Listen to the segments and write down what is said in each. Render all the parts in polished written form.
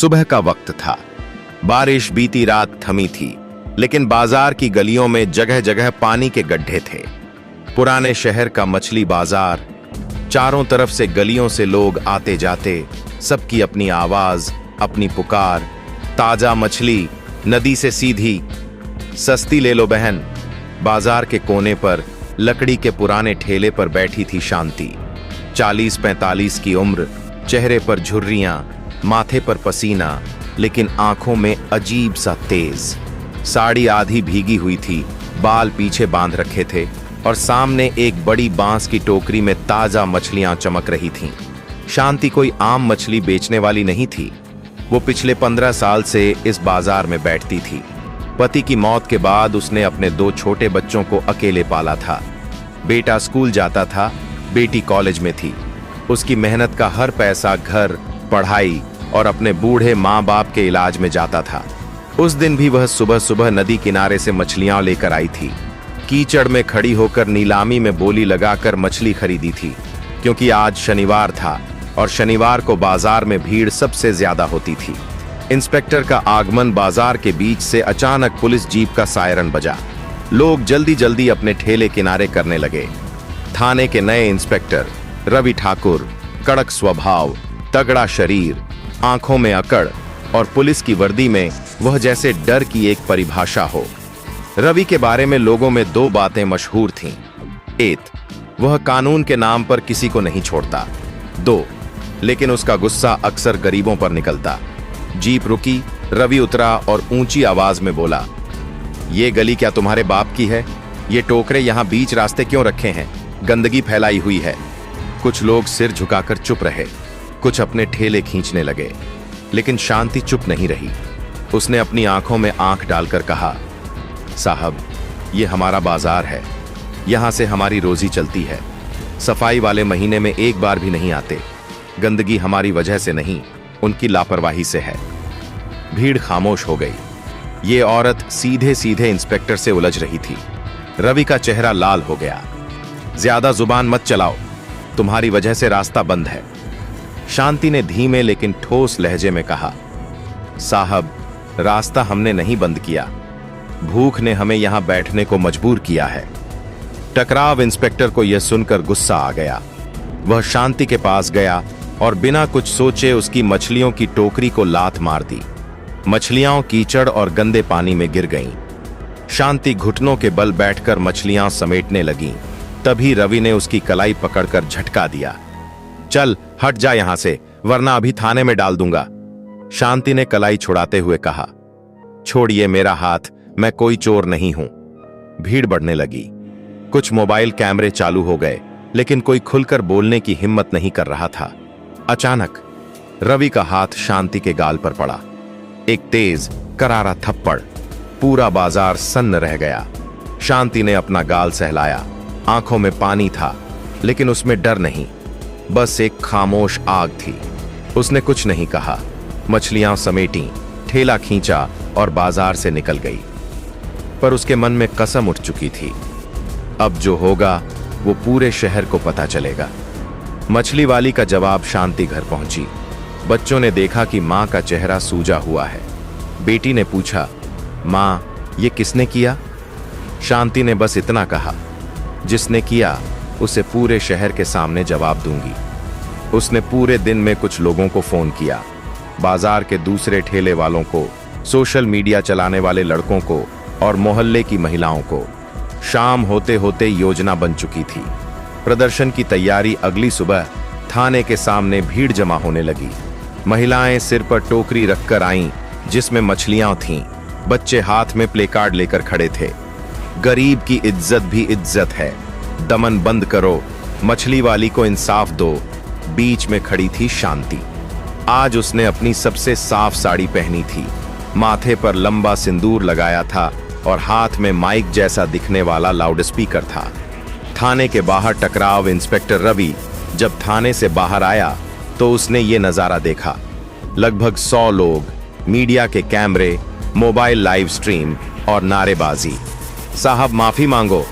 सुबह का वक्त था। बारिश बीती रात थमी थी, लेकिन बाजार की गलियों में जगह जगह पानी के गड्ढे थे। पुराने शहर का मछली बाजार, चारों तरफ से गलियों से लोग आते जाते, सबकी अपनी आवाज, अपनी पुकार। ताजा मछली नदी से सीधी, सस्ती ले लो बहन। बाजार के कोने पर लकड़ी के पुराने ठेले पर बैठी थी शांति। 40-45 की उम्र, चेहरे पर झुर्रियां, माथे पर पसीना, लेकिन आंखों में अजीब सा तेज। साड़ी आधी भीगी हुई थी, बाल पीछे बांध रखे थे और सामने एक बड़ी बांस की टोकरी में ताजा मछलियां चमक रही थीं। शांति कोई आम मछली बेचने वाली नहीं थी। वो पिछले 15 साल से इस बाजार में बैठती थी। पति की मौत के बाद उसने अपने 2 छोटे बच्चों को अकेले पाला था। बेटा स्कूल जाता था, बेटी कॉलेज में थी। उसकी मेहनत का हर पैसा घर, पढ़ाई और अपने बूढ़े माँ बाप के इलाज में जाता था। उस दिन भी वह सुबह सुबह नदी किनारे से मछलियां लेकर आई थी। कीचड़ में खड़ी होकर नीलामी में बोली लगाकर मछली खरीदी थी, क्योंकि आज शनिवार था और शनिवार को बाजार में भीड़ सबसे ज्यादा होती थी। इंस्पेक्टर का आगमन बाजार के बीच से अचानक पुलिस जीप का सायरन बजा। लोग जल्दी जल्दी अपने ठेले किनारे करने लगे। थाने के नए इंस्पेक्टर रवि ठाकुर, कड़क स्वभाव, तगड़ा शरीर, आंखों में अकड़ और पुलिस की वर्दी में वह जैसे डर की एक परिभाषा हो। रवि के बारे में लोगों में 2 बातें मशहूर थीं। 1, वह कानून के नाम पर किसी को नहीं छोड़ता। 2, लेकिन उसका गुस्सा अक्सर गरीबों पर निकलता। जीप रुकी, रवि उतरा और ऊंची आवाज में बोला, ये गली क्या तुम्हारे बाप की है? ये टोकरे यहां बीच रास्ते क्यों रखे हैं? गंदगी फैलाई हुई है। कुछ लोग सिर झुकाकर चुप रहे, कुछ अपने ठेले खींचने लगे, लेकिन शांति चुप नहीं रही। उसने अपनी आंखों में आंख डालकर कहा, साहब, ये हमारा बाजार है, यहां से हमारी रोजी चलती है। सफाई वाले महीने में एक बार भी नहीं आते। गंदगी हमारी वजह से नहीं, उनकी लापरवाही से है। भीड़ खामोश हो गई। ये औरत सीधे सीधे इंस्पेक्टर से उलझ रही थी। रवि का चेहरा लाल हो गया। ज्यादा जुबान मत चलाओ, तुम्हारी वजह से रास्ता बंद है। शांति ने धीमे लेकिन ठोस लहजे में कहा, साहब, रास्ता हमने नहीं बंद किया, भूख ने हमें यहां बैठने को मजबूर किया है। टकराव इंस्पेक्टर को यह सुनकर गुस्सा आ गया। वह शांति के पास गया और बिना कुछ सोचे उसकी मछलियों की टोकरी को लात मार दी। मछलियां कीचड़ और गंदे पानी में गिर गईं। शांति घुटनों के बल बैठकर मछलियां समेटने लगीं। तभी रवि ने उसकी कलाई पकड़कर झटका दिया। चल हट जा यहां से, वरना अभी थाने में डाल दूंगा। शांति ने कलाई छुड़ाते हुए कहा, छोड़िए मेरा हाथ, मैं कोई चोर नहीं हूं। भीड़ बढ़ने लगी। कुछ मोबाइल कैमरे चालू हो गए, लेकिन कोई खुलकर बोलने की हिम्मत नहीं कर रहा था। अचानक रवि का हाथ शांति के गाल पर पड़ा। एक तेज करारा थप्पड़। पूरा बाजार सन्न रह गया। शांति ने अपना गाल सहलाया। आंखों में पानी था, लेकिन उसमें डर नहीं, बस एक खामोश आग थी। उसने कुछ नहीं कहा। मछलियां समेटी, ठेला खींचा और बाजार से निकल गई। पर उसके मन में कसम उठ चुकी थी, अब जो होगा वो पूरे शहर को पता चलेगा। मछली वाली का जवाब शांति घर पहुंची। बच्चों ने देखा कि मां का चेहरा सूजा हुआ है। बेटी ने पूछा, मां, ये किसने किया? शांति ने बस इतना कहा, जिसने किया उसे पूरे शहर के सामने जवाब दूंगी। उसने पूरे दिन में कुछ लोगों को फोन किया, बाजार के दूसरे ठेले वालों को, सोशल मीडिया चलाने वाले लड़कों को और मोहल्ले की महिलाओं को। शाम होते होते योजना बन चुकी थी। प्रदर्शन की तैयारी अगली सुबह थाने के सामने भीड़ जमा होने लगी। महिलाएं सिर पर टोकरी रखकर आईं, जिसमें मछलियां थीं। बच्चे हाथ में प्लेकार्ड लेकर खड़े थे, गरीब की इज्जत भी इज्जत है, दमन बंद करो, मछली वाली को इंसाफ दो। बीच में खड़ी थी शांति। आज उसने अपनी सबसे साफ साड़ी पहनी थी, माथे पर लंबा सिंदूर लगाया था और हाथ में माइक जैसा दिखने वाला लाउडस्पीकर था। थाने के बाहर टकराव इंस्पेक्टर रवि जब थाने से बाहर आया तो उसने ये नजारा देखा। लगभग 100 लोग, मीडिया के कैमरे, मोबाइल लाइव स्ट्रीम और नारेबाजी। साहब माफी मांगो,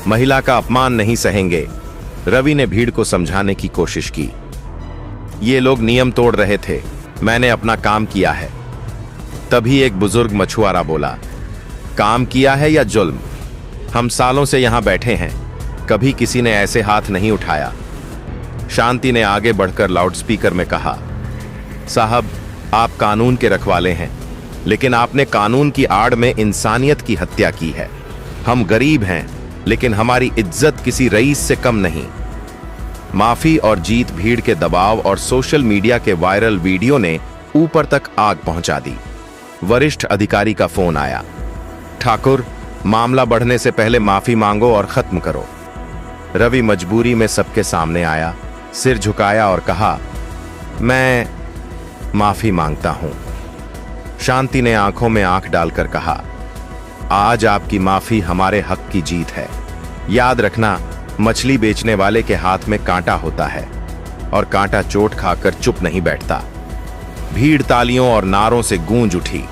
महिला का अपमान नहीं सहेंगे। रवि ने भीड़ को समझाने की कोशिश की। ये लोग नियम तोड़ रहे थे, मैंने अपना काम किया है। तभी एक बुजुर्ग मछुआरा बोला, काम किया है या जुल्म? हम सालों से यहां बैठे हैं, कभी किसी ने ऐसे हाथ नहीं उठाया। शांति ने आगे बढ़कर लाउडस्पीकर में कहा, साहब, आप कानून के रखवाले हैं, लेकिन आपने कानून की आड़ में इंसानियत की हत्या की है। हम गरीब हैं, लेकिन हमारी इज्जत किसी रईस से कम नहीं। माफी और जीत भीड़ के दबाव और सोशल मीडिया के वायरल वीडियो ने ऊपर तक आग पहुंचा दी। वरिष्ठ अधिकारी का फोन आया, ठाकुर, मामला बढ़ने से पहले माफी मांगो और खत्म करो। रवि मजबूरी में सबके सामने आया, सिर झुकाया और कहा, मैं माफी मांगता हूं। शांति ने आंखों में आंख डालकर कहा, आज आपकी माफी हमारे हक की जीत है। याद रखना, मछली बेचने वाले के हाथ में कांटा होता है और कांटा चोट खाकर चुप नहीं बैठता। भीड़ तालियों और नारों से गूंज उठी।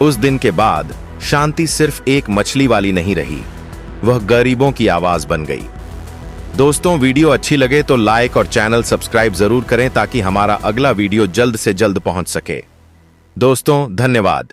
उस दिन के बाद शांति सिर्फ एक मछली वाली नहीं रही, वह गरीबों की आवाज बन गई। दोस्तों, वीडियो अच्छी लगे तो लाइक और चैनल सब्सक्राइब जरूर करें ताकि हमारा अगला वीडियो जल्द से जल्द पहुंच सके। दोस्तों, धन्यवाद।